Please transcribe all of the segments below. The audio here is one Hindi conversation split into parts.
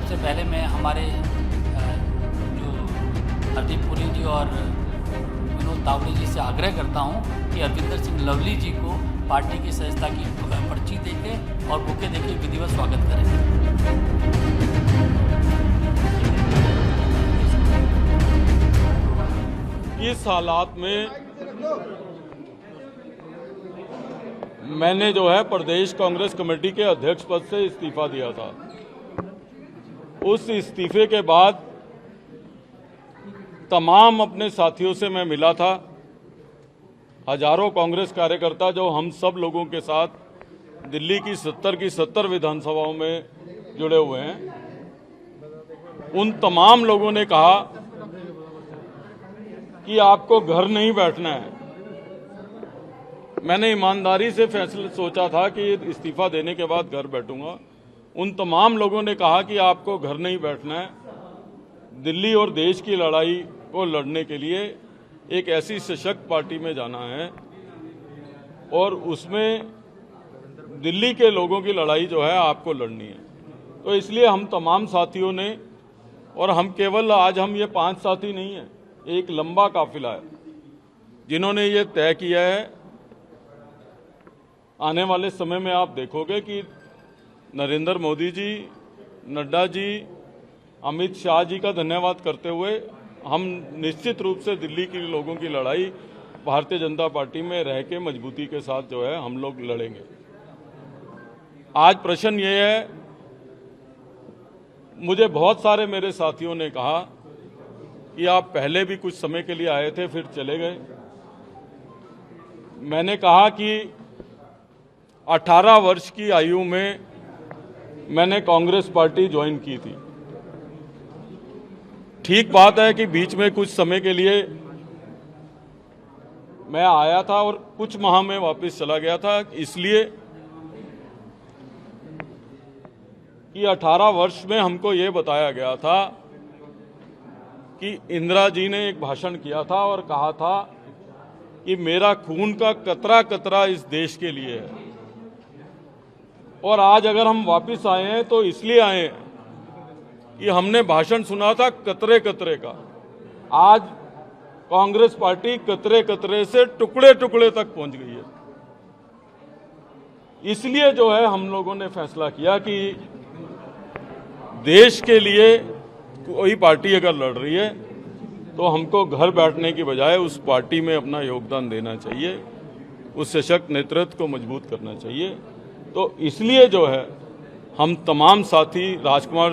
सबसे पहले मैं हमारे जो हरदीप पुरी जी और विनोद तावड़े जी से आग्रह करता हूं कि हरविंदर सिंह लवली जी को पार्टी की सदस्यता की पर्ची देके और बुके देके विधिवत स्वागत करें। इस हालात में मैंने जो है प्रदेश कांग्रेस कमेटी के अध्यक्ष पद से इस्तीफा दिया था। उस इस्तीफे के बाद तमाम अपने साथियों से मैं मिला था। हजारों कांग्रेस कार्यकर्ता जो हम सब लोगों के साथ दिल्ली की 70 विधानसभाओं में जुड़े हुए हैं, उन तमाम लोगों ने कहा कि आपको घर नहीं बैठना है। मैंने ईमानदारी से फैसला सोचा था कि इस्तीफा देने के बाद घर बैठूंगा। उन तमाम लोगों ने कहा कि आपको घर नहीं बैठना है, दिल्ली और देश की लड़ाई को लड़ने के लिए एक ऐसी सशक्त पार्टी में जाना है और उसमें दिल्ली के लोगों की लड़ाई जो है आपको लड़नी है। तो इसलिए हम तमाम साथियों ने, और हम केवल आज हम ये 5 साथी नहीं हैं, एक लंबा काफिला है जिन्होंने ये तय किया है। आने वाले समय में आप देखोगे कि नरेंद्र मोदी जी, नड्डा जी, अमित शाह जी का धन्यवाद करते हुए हम निश्चित रूप से दिल्ली के लोगों की लड़ाई भारतीय जनता पार्टी में रह के मजबूती के साथ जो है हम लोग लड़ेंगे। आज प्रश्न ये है, मुझे बहुत सारे मेरे साथियों ने कहा कि आप पहले भी कुछ समय के लिए आए थे फिर चले गए। मैंने कहा कि 18 वर्ष की आयु में मैंने कांग्रेस पार्टी ज्वाइन की थी। ठीक बात है कि बीच में कुछ समय के लिए मैं आया था और कुछ माह में वापस चला गया था, इसलिए कि 18 वर्ष में हमको ये बताया गया था कि इंदिरा जी ने एक भाषण किया था और कहा था कि मेरा खून का कतरा कतरा इस देश के लिए है। और आज अगर हम वापस आए हैं तो इसलिए आए हैं कि हमने भाषण सुना था कतरे कतरे का। आज कांग्रेस पार्टी कतरे कतरे से टुकड़े टुकड़े तक पहुंच गई है। इसलिए जो है हम लोगों ने फैसला किया कि देश के लिए कोई पार्टी अगर लड़ रही है तो हमको घर बैठने की बजाय उस पार्टी में अपना योगदान देना चाहिए, उस सशक्त नेतृत्व को मजबूत करना चाहिए। तो इसलिए जो है हम तमाम साथी, राजकुमार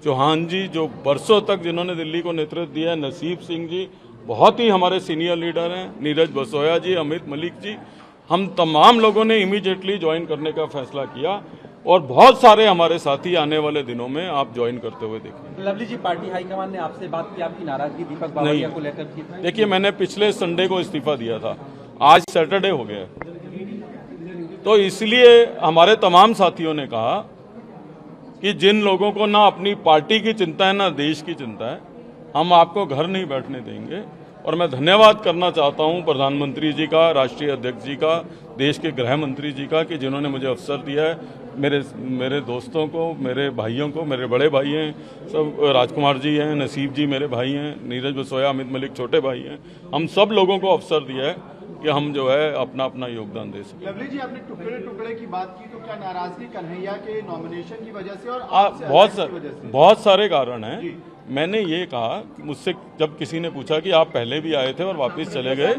चौहान जी जो बरसों तक जिन्होंने दिल्ली को नेतृत्व दिया है, नसीब सिंह जी बहुत ही हमारे सीनियर लीडर हैं, नीरज बसोया जी, अमित मलिक जी, हम तमाम लोगों ने इमीडिएटली ज्वाइन करने का फैसला किया और बहुत सारे हमारे साथी आने वाले दिनों में आप ज्वाइन करते हुए देखेंगे। लवली जी, पार्टी हाईकमान ने आपसे बात की, आपकी नाराजगी दीपक बावरिया को लेकर की? देखिए, मैंने पिछले संडे को इस्तीफा दिया था, आज सैटरडे हो गया, तो इसलिए हमारे तमाम साथियों ने कहा कि जिन लोगों को ना अपनी पार्टी की चिंता है ना देश की चिंता है, हम आपको घर नहीं बैठने देंगे। और मैं धन्यवाद करना चाहता हूं प्रधानमंत्री जी का, राष्ट्रीय अध्यक्ष जी का, देश के गृह मंत्री जी का कि जिन्होंने मुझे अवसर दिया है। मेरे दोस्तों को, मेरे भाइयों को, मेरे बड़े भाई हैं सब, राजकुमार जी हैं, नसीब जी मेरे भाई हैं, नीरज बसोया, अमित मलिक छोटे भाई हैं, हम सब लोगों को अवसर दिया है कि हम जो है अपना अपना योगदान दे सकें। लवली जी, आपने टुकड़े टुकड़े की बात की, तो क्या नाराजगी कन्हैया के नॉमिनेशन की वजह से और बहुत सारे कारण हैं। मैंने ये कहा, मुझसे जब किसी ने पूछा कि आप पहले भी आए थे और वापस चले गए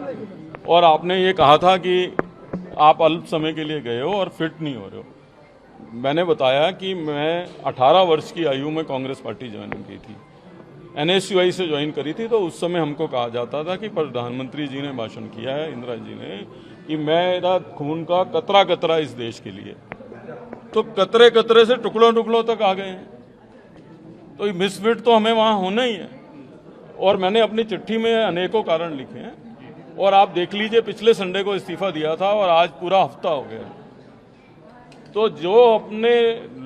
और आपने ये कहा था कि आप अल्प समय के लिए गए हो और फिट नहीं हो रहे हो, मैंने बताया कि मैं 18 वर्ष की आयु में कांग्रेस पार्टी ज्वाइन की थी, NSUI से ज्वाइन करी थी। तो उस समय हमको कहा जाता था कि प्रधानमंत्री जी ने भाषण किया है, इंदिरा जी ने, कि मेरा खून का कतरा कतरा इस देश के लिए। तो कतरे कतरे से टुकड़ों टुकड़ों तक आ गए हैं, तो मिसफिट तो हमें वहाँ होना ही है। और मैंने अपनी चिट्ठी में अनेकों कारण लिखे हैं और आप देख लीजिए, पिछले संडे को इस्तीफा दिया था और आज पूरा हफ्ता हो गया। तो जो अपने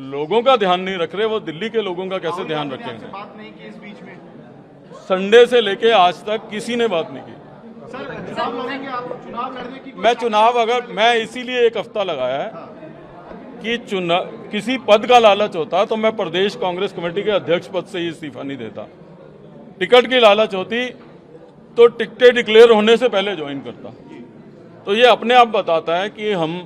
लोगों का ध्यान नहीं रख रहे, वो दिल्ली के लोगों का कैसे ध्यान रखेंगे? बात नहीं की इस बीच में? संडे से लेके आज तक किसी ने बात नहीं की। सर, चुनाव लड़ेंगे आप? चुनाव लड़ने की मैं इसीलिए एक हफ्ता लगाया है कि किसी पद का लालच होता तो मैं प्रदेश कांग्रेस कमेटी के अध्यक्ष पद से ही इस्तीफा नहीं देता। टिकट की लालच होती तो टिकटें डिक्लेयर होने से पहले ज्वाइन करता। तो ये अपने आप बताता है कि हम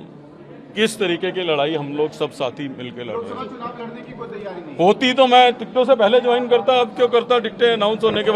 किस तरीके की लड़ाई हम लोग सब साथी मिलकर लड़ रहे हैं। चुनाव लड़ने की कोई तैयारी नहीं होती तो मैं टिकटों से पहले ज्वाइन करता, अब क्यों करता टिकटें अनाउंस होने के बाद।